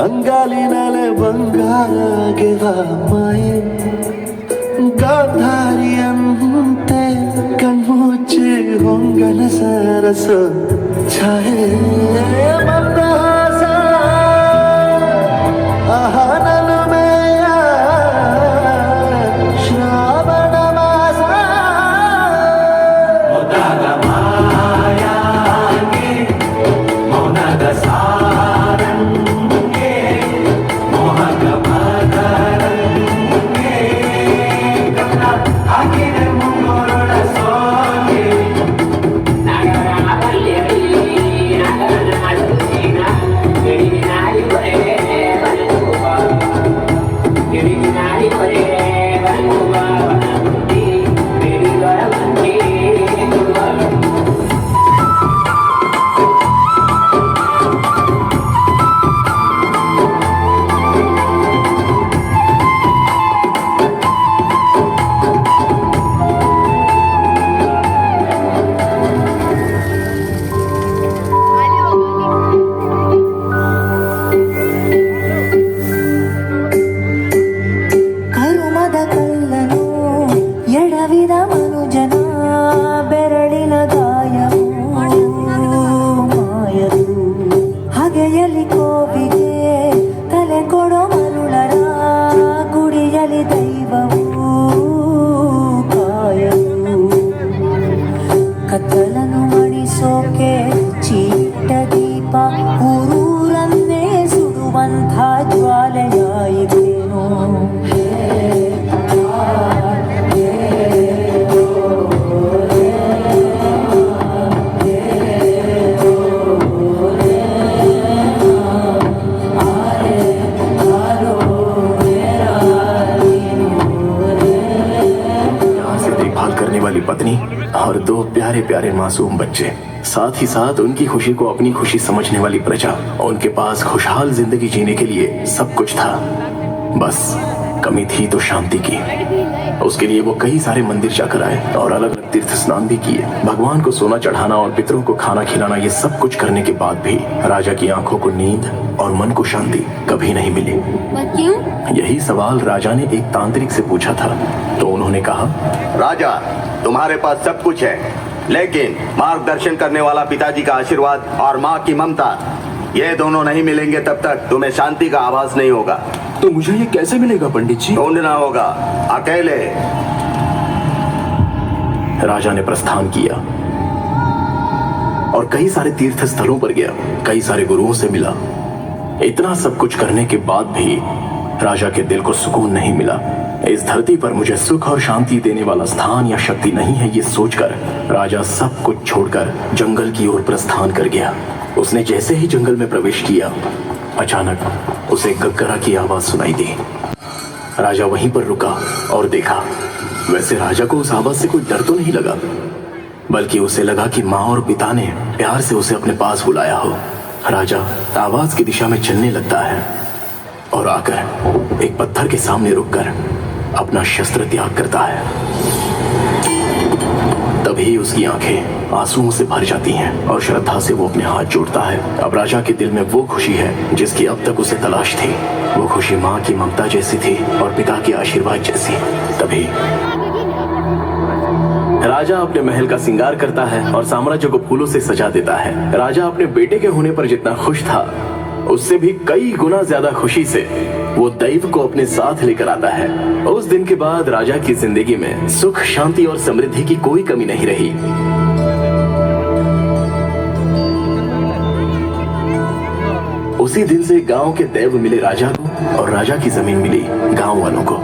ಅಂಗಾಲಿನಲೆ ಬಂಗಾರಗೆವ ಮಾಯೆ ಗಾಂಧಾರಿಯಂತೆ ಕಣ್ಮುಚ್ಚಿ ಹೊಂಗನ ಸರಸ ಛಾಯೆ ಮಂದಹಾಸ ಆಹಾನಲುಮೆಯ ಶ್ರಾವಣ ಮಾಸ ಮೊದಲ ಮಾಯಾಗಿ ಮೌನದ ಕತ್ತಲನ್ನು ಮಡಿಸೋಕೆ ಚೀಟ ದೀಪ ಊರೂರನ್ನೇ ಸುಡುವಂಥ ಜ್ವಾಲೆಯಾಯಿತೇನೋ वाली पत्नी और दो प्यारे प्यारे मासूम बच्चे, साथ ही साथ उनकी खुशी को अपनी खुशी समझने वाली प्रजा। उनके पास खुशहाल जिंदगी जीने के लिए सब कुछ था, बस कमी थी तो शांति की। उसके लिए वो कई सारे मंदिर जाकर आए और अलग अलग तीर्थ स्नान भी किए। भगवान को सोना चढ़ाना और पितरों को खाना खिलाना, ये सब कुछ करने के बाद भी राजा की आंखों को नींद और मन को शांति कभी नहीं मिली। क्यों? यही सवाल राजा ने एक तांत्रिक से पूछा था, तो उन्होंने कहा, राजा, तुम्हारे पास सब कुछ है, लेकिन मार्गदर्शन करने वाला पिताजी का आशीर्वाद और माँ की ममता, ये दोनों नहीं मिलेंगे तब तक तुम्हें शांति का आभास नहीं होगा। तो मुझे ये कैसे मिलेगा पंडित जी? ढूंढना होगा, अकेले। राजा ने प्रस्थान किया और कई सारे तीर्थ स्थलों पर गया, कई सारे गुरुओं से मिला। इतना सब कुछ करने के बाद भी राजा के दिल को सुकून नहीं मिला। इस धरती पर मुझे सुख और शांति देने वाला स्थान या शक्ति नहीं है, ये सोचकर राजा सब कुछ छोड़कर जंगल की ओर प्रस्थान कर गया। उसने जैसे ही जंगल में प्रवेश किया, अचानक उसे गग्गरा की आवाज सुनाई दी। राजा वहीं पर रुका और देखा। वैसे राजा को उस आवाज से कोई डर तो नहीं लगा, बल्कि उसे लगा कि माँ और पिता ने प्यार से उसे अपने पास बुलाया हो। राजा आवाज की दिशा में चलने लगता है और आकर एक पत्थर के सामने रुककर अपना शस्त्र त्याग करता है। तभी उसकी आंखें आंसुओं से भर जाती हैं और श्रद्धा से वो अपने हाथ जोड़ता है। अब राजा के दिल में वो खुशी है जिसकी अब तक उसे तलाश थी। वो खुशी माँ की ममता जैसी थी और पिता के आशीर्वाद जैसी। तभी राजा अपने महल का श्रृंगार करता है और साम्राज्य को फूलों से सजा देता है। राजा अपने बेटे के होने पर जितना खुश था, उससे भी कई गुना ज्यादा खुशी से वो दैव को अपने साथ लेकर आता है। उस दिन के बाद राजा की जिंदगी में सुख, शांति और समृद्धि की कोई कमी नहीं रही। उसी दिन से गांव के दैव मिले राजा को और राजा की जमीन मिली गांव वालों को।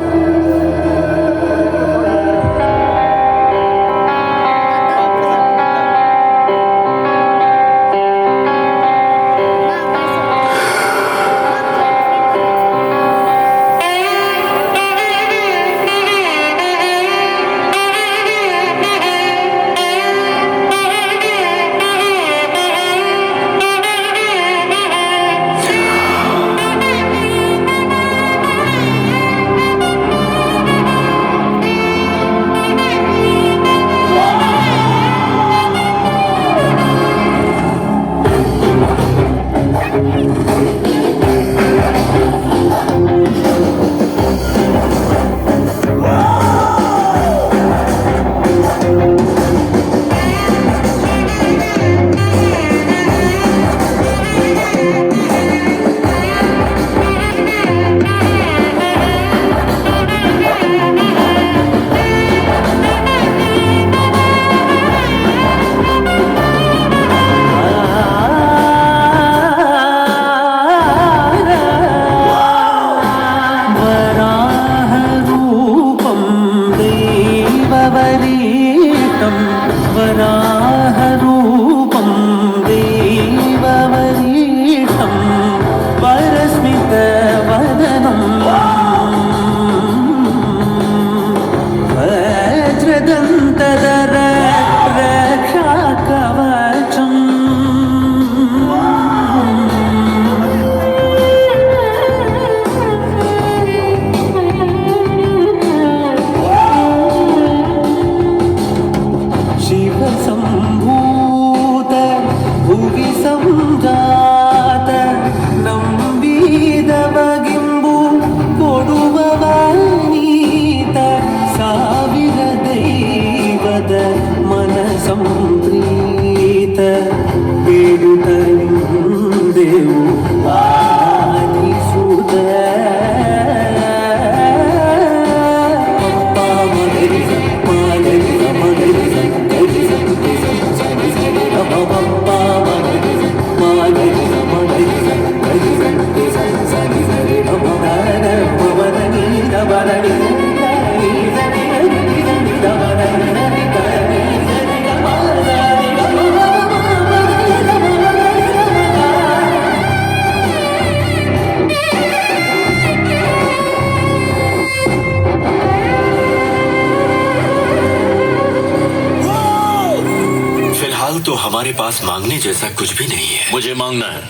फिलहाल तो हमारे पास मांगने जैसा कुछ भी नहीं है। मुझे मांगना है।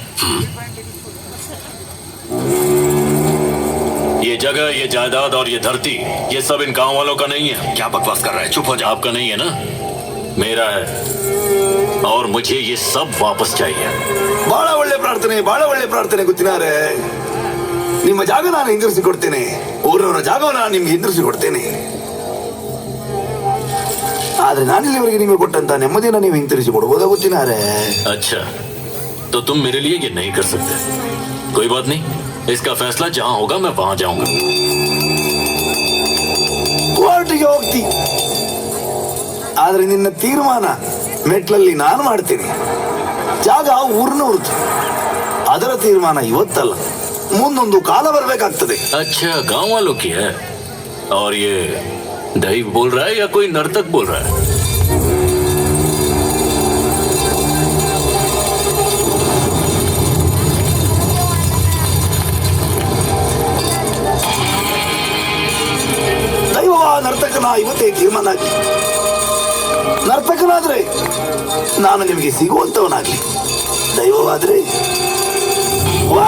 ये जगह, ये जायदाद और ये धरती, ये सब इन गांव वालों का नहीं है। क्या बकवास कर रहा है? चुप हो जा। आपका नहीं है ना? मेरा है, और मुझे ये सब वापस चाहिए। ಬಹಳ ಒಳ್ಳೆ ಪ್ರಾರ್ಥನೆ ಗೊತ್ತಿನಾರೆ. ನಿಮ್ಮ ಜಾಗ ನಾನು ಹಿಂದಿರಿಸಿಕೊಡ್ತೇನೆ. ಊರವರ ಜಾಗವನ್ನು ನಾನು ನಿಮ್ಗೆ ಹಿಂದಿರಿಸಿಕೊಡ್ತೇನೆ. ಆದ್ರೆ ನಾನಿಲ್ಲಿವರೆಗೆ ನಿಮಗೆ ಕೊಟ್ಟಂತ ನೆಮ್ಮದಿಯನ್ನು ನೀವು ಹಿಂತಿರಿಸಿಕೊಡ್ಬೋದಾ ಗೊತ್ತಿನಾರೆ? अच्छा, तो तुम मेरे लिए ये नहीं कर सकते। कोई बात नहीं, इसका फैसला जहां होगा मैं वहां जाऊंगा। ಕೋರ್ಟಿಗೆ ಹೋಗ್ತಿ, ಆದ್ರೆ ನಿನ್ನ ತೀರ್ಮಾನ ಮೆಟ್ಲಲ್ಲಿ ನಾನು ಮಾಡ್ತೀನಿ. ಜಾಗ ಊರಿನವ್ರದ್ದು, ಅದರ ತೀರ್ಮಾನ ಇವತ್ತಲ್ಲ, ಮುಂದೊಂದು ಕಾಲ ಬರಬೇಕಾಗ್ತದೆ. अच्छा, गांव वालों की है। और ये दैव बोल रहा है या कोई नर्तक बोल रहा है? ದೈವವ ನರ್ತಕನ ಇವತ್ತೇ ತೀರ್ಮಾನ ಆಗಲಿ. ನರ್ತಕನಾದ್ರೆ ನಾನು ನಿಮಗೆ ಸಿಗುವಂತವನಾಗ್ಲಿ. ದೈವವಾದ್ರೆ ವಾ